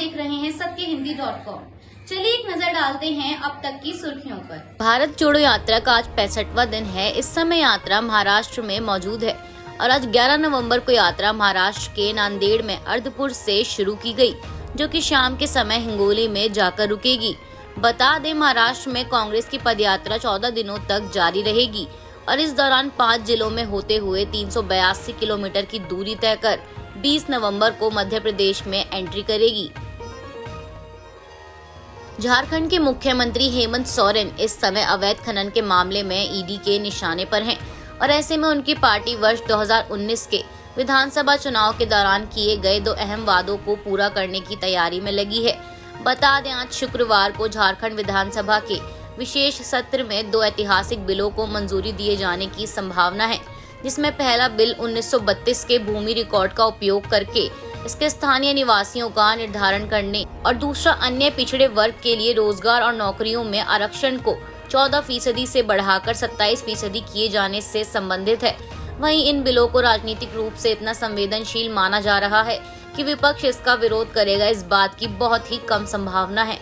देख रहे हैं सत्यहिंदी.com। चलिए एक नजर डालते हैं अब तक की सुर्खियों पर। भारत जोड़ो यात्रा का आज 65वां दिन है। इस समय यात्रा महाराष्ट्र में मौजूद है और आज 11 नवंबर को यात्रा महाराष्ट्र के नांदेड़ में अर्धपुर से शुरू की गई, जो कि शाम के समय हिंगोली में जाकर रुकेगी। बता दें, महाराष्ट्र में कांग्रेस की पदयात्रा 14 दिनों तक जारी रहेगी और इस दौरान 5 जिलों में होते हुए 382 किलोमीटर की दूरी तय कर 20 नवंबर को मध्य प्रदेश में एंट्री करेगी। झारखंड के मुख्यमंत्री हेमंत सोरेन इस समय अवैध खनन के मामले में ईडी के निशाने पर हैं और ऐसे में उनकी पार्टी वर्ष 2019 के विधानसभा चुनाव के दौरान किए गए 2 अहम वादों को पूरा करने की तैयारी में लगी है। बता दें, आज शुक्रवार को झारखंड विधानसभा के विशेष सत्र में 2 ऐतिहासिक बिलों को मंजूरी दिए जाने की संभावना है, जिसमें पहला बिल 1932 के भूमि रिकॉर्ड का उपयोग करके इसके स्थानीय निवासियों का निर्धारण करने और दूसरा अन्य पिछड़े वर्ग के लिए रोजगार और नौकरियों में आरक्षण को 14% से बढ़ाकर 27% किए जाने से संबंधित है। वहीं इन बिलों को राजनीतिक रूप से इतना संवेदनशील माना जा रहा है कि विपक्ष इसका विरोध करेगा, इस बात की बहुत ही कम संभावना है।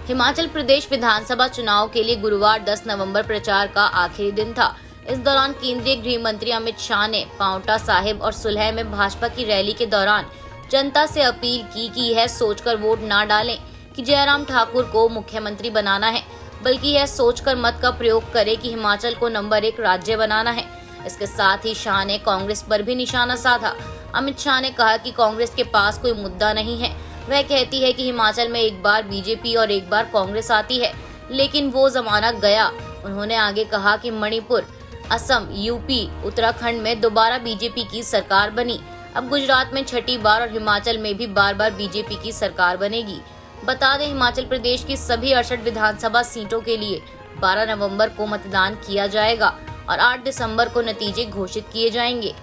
हिमाचल प्रदेश विधानसभा चुनाव के लिए गुरुवार 10 नवंबर प्रचार का आखिरी दिन था। इस दौरान केंद्रीय गृह मंत्री अमित शाह ने पांवटा साहिब और सुलह में भाजपा की रैली के दौरान जनता से अपील की कि यह सोचकर वोट ना डालें कि जयराम ठाकुर को मुख्यमंत्री बनाना है, बल्कि यह सोचकर मत का प्रयोग करें कि हिमाचल को नंबर 1 राज्य बनाना है। इसके साथ ही शाह ने कांग्रेस पर भी निशाना साधा। अमित शाह ने कहा कि कांग्रेस के पास कोई मुद्दा नहीं है। वह कहती है कि हिमाचल में एक बार बीजेपी और एक बार कांग्रेस आती है, लेकिन वो जमाना गया। उन्होंने आगे कहा कि मणिपुर, असम, यूपी, उत्तराखंड में दोबारा बीजेपी की सरकार बनी। अब गुजरात में छठी बार और हिमाचल में भी बार बीजेपी की सरकार बनेगी। बता दें, हिमाचल प्रदेश की सभी 68 विधानसभा सीटों के लिए 12 नवंबर को मतदान किया जाएगा और 8 दिसंबर को नतीजे घोषित किए जाएंगे।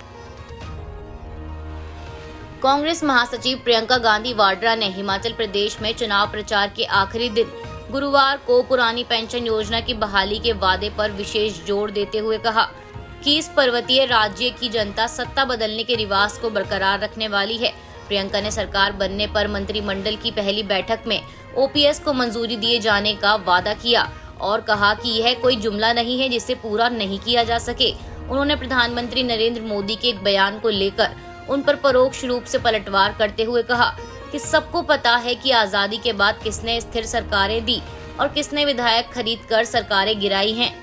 कांग्रेस महासचिव प्रियंका गांधी वाड्रा ने हिमाचल प्रदेश में चुनाव प्रचार के आखिरी दिन गुरुवार को पुरानी पेंशन योजना की बहाली के वादे पर विशेष जोर देते हुए कहा कि इस पर्वतीय राज्य की जनता सत्ता बदलने के रिवाज को बरकरार रखने वाली है। प्रियंका ने सरकार बनने पर मंत्रिमंडल की पहली बैठक में ओपीएस को मंजूरी दिए जाने का वादा किया और कहा कि यह कोई जुमला नहीं है जिसे पूरा नहीं किया जा सके। उन्होंने प्रधानमंत्री नरेंद्र मोदी के एक बयान को लेकर उन पर परोक्ष रूप से पलटवार करते हुए कहा कि सबको पता है कि आजादी के बाद किसने स्थिर सरकारें दी और किसने विधायक खरीद कर सरकारें गिराई हैं।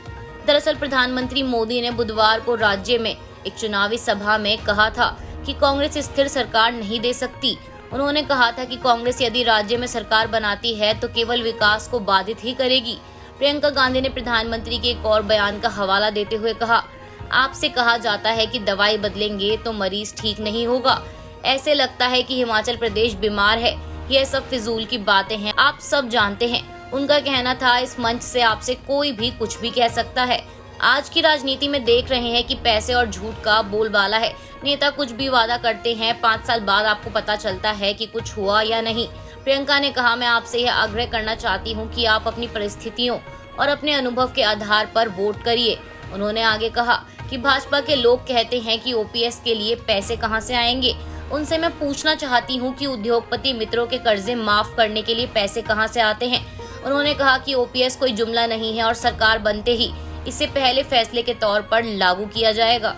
दरअसल प्रधानमंत्री मोदी ने बुधवार को राज्य में एक चुनावी सभा में कहा था कि कांग्रेस स्थिर सरकार नहीं दे सकती। उन्होंने कहा था कि कांग्रेस यदि राज्य में सरकार बनाती है तो केवल विकास को बाधित ही करेगी। प्रियंका गांधी ने प्रधानमंत्री के एक और बयान का हवाला देते हुए कहा, आपसे कहा जाता है कि दवाई बदलेंगे तो मरीज ठीक नहीं होगा। ऐसे लगता है कि हिमाचल प्रदेश बीमार है। यह सब फिजूल की बातें हैं, आप सब जानते हैं। उनका कहना था, इस मंच से आपसे कोई भी कुछ भी कह सकता है। आज की राजनीति में देख रहे हैं कि पैसे और झूठ का बोलबाला है। नेता कुछ भी वादा करते हैं, 5 साल बाद आपको पता चलता है कि कुछ हुआ या नहीं। प्रियंका ने कहा, मैं आपसे यह आग्रह करना चाहती हूँ कि आप अपनी परिस्थितियों और अपने अनुभव के आधार पर वोट करिए। उन्होंने आगे कहा कि भाजपा के लोग कहते हैं कि ओपीएस के लिए पैसे कहां से आएंगे। उनसे मैं पूछना चाहती हूं कि उद्योगपति मित्रों के कर्जे माफ करने के लिए पैसे कहां से आते हैं। उन्होंने कहा कि ओपीएस कोई जुमला नहीं है और सरकार बनते ही इसे पहले फैसले के तौर पर लागू किया जाएगा।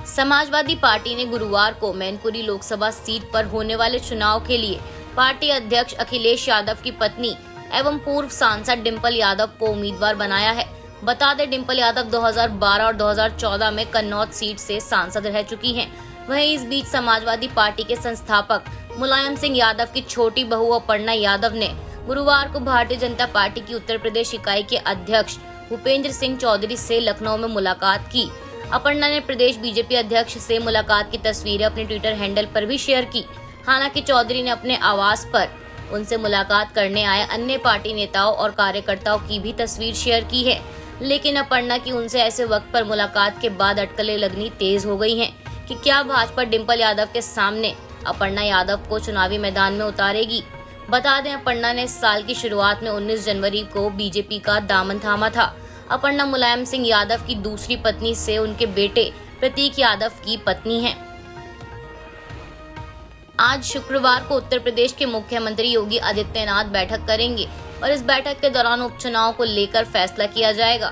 समाजवादी पार्टी ने गुरुवार को मैनपुरी लोकसभा सीट पर होने वाले चुनाव के लिए पार्टी अध्यक्ष अखिलेश यादव की पत्नी एवं पूर्व सांसद डिंपल यादव को उम्मीदवार बनाया है। बता दें, डिंपल यादव 2012 और 2014 में कन्नौज सीट से सांसद रह चुकी हैं। वहीं इस बीच समाजवादी पार्टी के संस्थापक मुलायम सिंह यादव की छोटी बहू अपर्णा यादव ने गुरुवार को भारतीय जनता पार्टी की उत्तर प्रदेश इकाई के अध्यक्ष भूपेंद्र सिंह चौधरी से लखनऊ में मुलाकात की। अपर्णा ने प्रदेश बीजेपी अध्यक्ष से मुलाकात की तस्वीरें अपने ट्विटर हैंडल पर भी शेयर की। हालांकि चौधरी ने अपने आवास पर उनसे मुलाकात करने आए अन्य पार्टी नेताओं और कार्यकर्ताओं की भी तस्वीर शेयर की है, लेकिन अपर्णा की उनसे ऐसे वक्त पर मुलाकात के बाद अटकलें लगनी तेज हो गई हैं कि क्या भाजपा डिंपल यादव के सामने अपर्णा यादव को चुनावी मैदान में उतारेगी। बता दें, अपर्णा ने इस साल की शुरुआत में 19 जनवरी को बीजेपी का दामन थामा था। अपर्णा मुलायम सिंह यादव की दूसरी पत्नी से उनके बेटे प्रतीक यादव की पत्नी हैं। आज शुक्रवार को उत्तर प्रदेश के मुख्यमंत्री योगी आदित्यनाथ बैठक करेंगे और इस बैठक के दौरान उपचुनाव को लेकर फैसला किया जाएगा।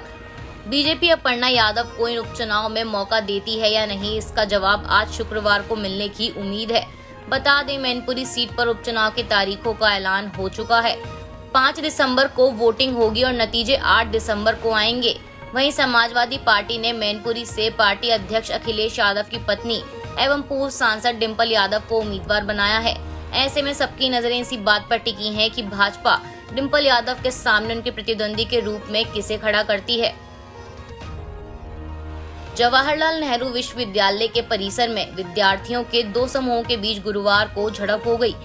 बीजेपी अपर्णा यादव को इन उपचुनाव में मौका देती है या नहीं, इसका जवाब आज शुक्रवार को मिलने की उम्मीद है। बता दें, मैनपुरी सीट पर उपचुनाव की तारीखों का ऐलान हो चुका है। 5 दिसंबर को वोटिंग होगी और नतीजे 8 दिसंबर को आएंगे। वहीं समाजवादी पार्टी ने मैनपुरी से पार्टी अध्यक्ष अखिलेश यादव की पत्नी एवं पूर्व सांसद डिंपल यादव को उम्मीदवार बनाया है। ऐसे में सबकी नजरें इसी बात पर टिकी हैं कि भाजपा डिंपल यादव के सामने उनके प्रतिद्वंदी के रूप में किसे खड़ा करती है। जवाहरलाल नेहरू विश्वविद्यालय के परिसर में विद्यार्थियों के 2 समूहों के बीच गुरुवार को झड़प हो गई।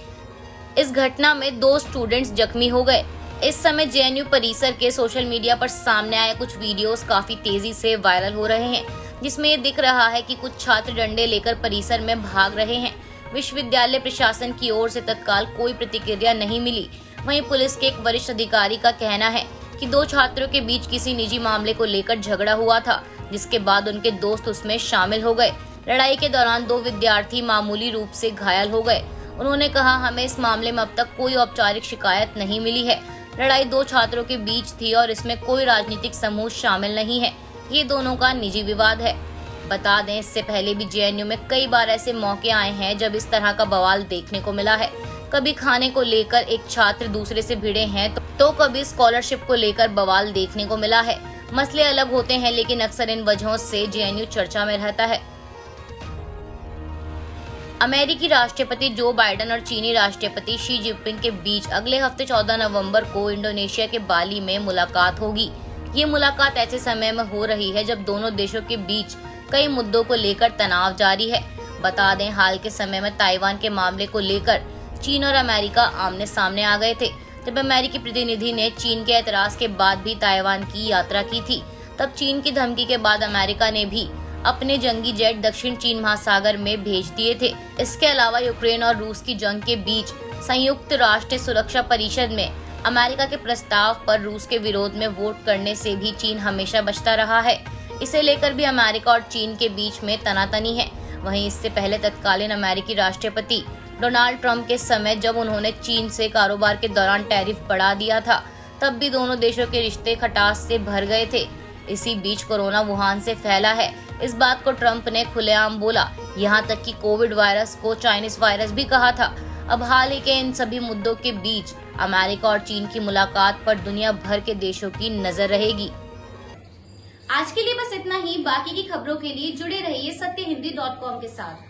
इस घटना में 2 स्टूडेंट्स जख्मी हो गए। इस समय जेएनयू परिसर के सोशल मीडिया पर सामने आए कुछ वीडियोस काफी तेजी से वायरल हो रहे हैं, जिसमें ये दिख रहा है कि कुछ छात्र डंडे लेकर परिसर में भाग रहे हैं। विश्वविद्यालय प्रशासन की ओर से तत्काल कोई प्रतिक्रिया नहीं मिली। वहीं पुलिस के एक वरिष्ठ अधिकारी का कहना है कि 2 छात्रों के बीच किसी निजी मामले को लेकर झगड़ा हुआ था, जिसके बाद उनके दोस्त उसमें शामिल हो गए। लड़ाई के दौरान 2 विद्यार्थी मामूली रूप से घायल हो गए। उन्होंने कहा, हमें इस मामले में अब तक कोई औपचारिक शिकायत नहीं मिली है। लड़ाई 2 छात्रों के बीच थी और इसमें कोई राजनीतिक समूह शामिल नहीं है। ये दोनों का निजी विवाद है। बता दें, इससे पहले भी जेएनयू में कई बार ऐसे मौके आए हैं जब इस तरह का बवाल देखने को मिला है। कभी खाने को लेकर एक छात्र दूसरे से भिड़े हैं तो कभी स्कॉलरशिप को लेकर बवाल देखने को मिला है। मसले अलग होते हैं, लेकिन अक्सर इन वजहों से जेएनयू चर्चा में रहता है। अमेरिकी राष्ट्रपति जो बाइडेन और चीनी राष्ट्रपति शी जिनपिंग के बीच अगले हफ्ते 14 नवंबर को इंडोनेशिया के बाली में मुलाकात होगी। ये मुलाकात ऐसे समय में हो रही है जब दोनों देशों के बीच कई मुद्दों को लेकर तनाव जारी है। बता दें, हाल के समय में ताइवान के मामले को लेकर चीन और अमेरिका आमने सामने आ गए थे। जब अमेरिकी प्रतिनिधि ने चीन के एतराज के बाद भी ताइवान की यात्रा की थी, तब चीन की धमकी के बाद अमेरिका ने भी अपने जंगी जेट दक्षिण चीन महासागर में भेज दिए थे। इसके अलावा यूक्रेन और रूस की जंग के बीच संयुक्त राष्ट्र सुरक्षा परिषद में अमेरिका के प्रस्ताव पर रूस के विरोध में वोट करने से भी चीन हमेशा बचता रहा है। इसे लेकर भी अमेरिका और चीन के बीच में तनातनी है। वहीं इससे पहले तत्कालीन अमेरिकी राष्ट्रपति डोनाल्ड ट्रंप के समय जब उन्होंने चीन से कारोबार के दौरान टैरिफ बढ़ा दिया था, तब भी दोनों देशों के रिश्ते खटास से भर गए थे। इसी बीच कोरोना वुहान से फैला है, इस बात को ट्रंप ने खुलेआम बोला। यहाँ तक कि कोविड वायरस को चाइनीज वायरस भी कहा था। अब हाल ही के इन सभी मुद्दों के बीच अमेरिका और चीन की मुलाकात पर दुनिया भर के देशों की नजर रहेगी। आज के लिए बस इतना ही। बाकी की खबरों के लिए जुड़े रहिए सत्यहिंदी.com के साथ।